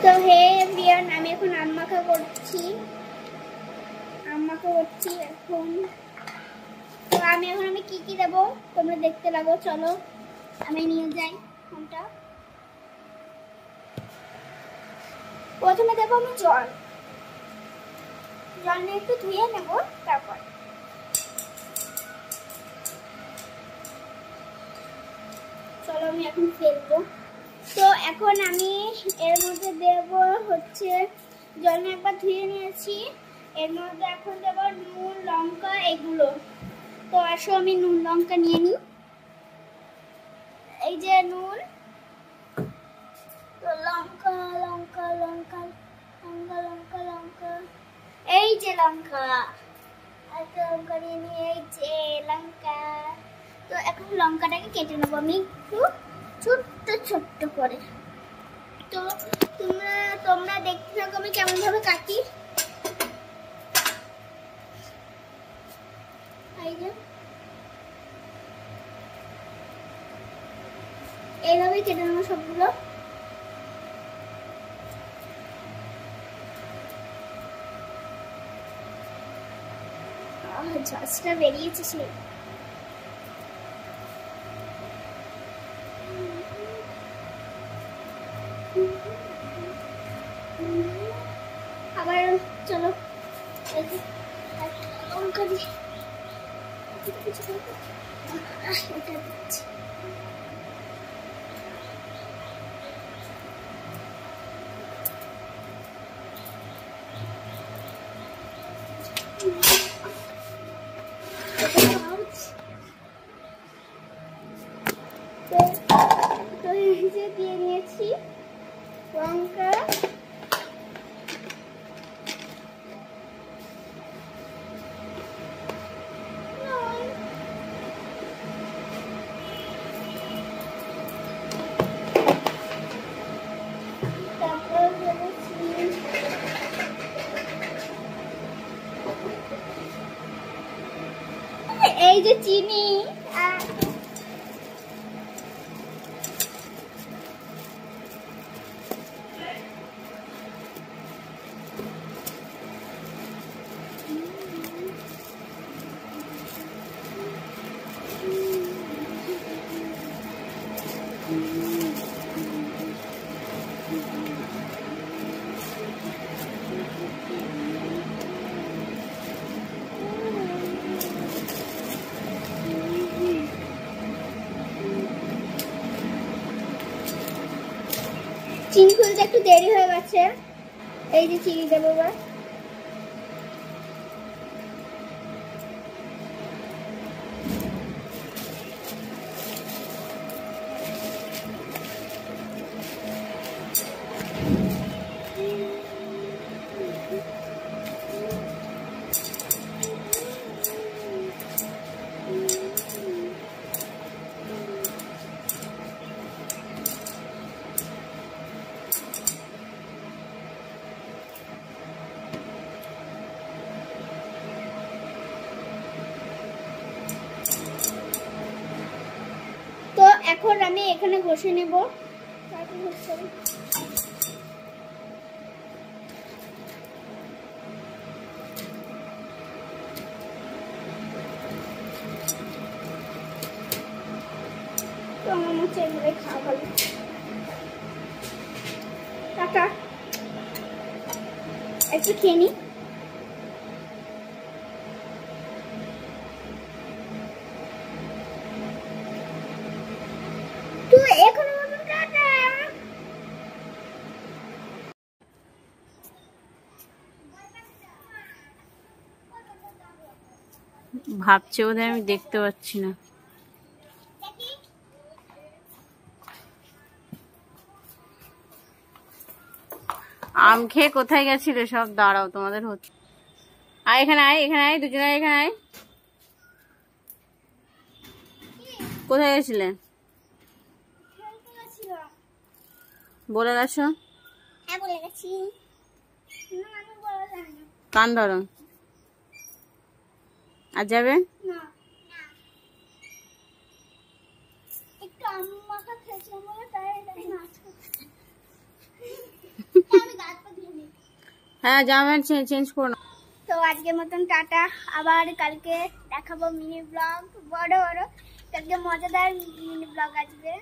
তো হে এভরিওয়ান, আমি এখন আম্মাকে করছি এখন। তো আমি কি কি দেবো তোমরা দেখতে লাগো। চলো আমি নিয়ে যাই ফোনটা। প্রথমে দেবো আমি জল নিয়ে একটু ধুয়ে নেব, তারপর চলো আমি এখন ফেলবো। তো এখন আমি এর মধ্যে দেব হচ্ছে জল নিয়ে একবার ধুয়ে নিয়েছি, এর মধ্যে এখন দেব নুন লঙ্কা এগুলো। তো আসো আমি নুন লঙ্কা নিয়ে নিই। এই যে নুন, তো লঙ্কা লঙ্কা লঙ্কা লঙ্কা লঙ্কা লঙ্কা, এই যে লঙ্কা, একটা লঙ্কা নিয়ে নিই, এই যে লঙ্কা। তো এখন লঙ্কাটাকে কেটে নেবো আমি একটু ছোট্ট ছোট্ট করে। তো তোমরা দেখতে থাকো আমি কেমন ভাবে কাটি। এই যে এইভাবে কেটে নেবো সবগুলো। ঝাঁসটা বেরিয়েছে সেই। আবার চলো লঙ্কা দিই, এটা দিচ্ছি। তো এই যে দিয়ে নিয়েছি লঙ্কা, তারপর এই যে চিনি, চিনি খুলতে একটু দেরি হয়ে গেছে। এই যে চিনি দেবো এবার। তো এখন আমি এখানে ঘষে নেব। তো আমার মনে হচ্ছে এভাবে খাওয়া ভালো। টাটা, একটু খেয়ে নি। ভাবছে বোধহয় আমি দেখতে পাচ্ছি না। আম খেয়ে কোথায় গেছিলে সব? দাঁড়াও, তোমাদের হচ্ছে। আয় এখানে, আয় দুজনে, এখানে আয়। কোথায় গেছিলে? বলে গেছো? হ্যাঁ বলে গেছি। কান ধরো। আর যাবে না, একটু আম্মু মাখা খেয়েছিলাম বলে তাই নাচ করছে। হ্যাঁ জামা চেঞ্জ করো না। তো আজকের মতন টাটা, আবার কালকে দেখাবো মিনি ব্লগ, বড় বড় কালকে মজাদার মিনি ব্লগ আসবে।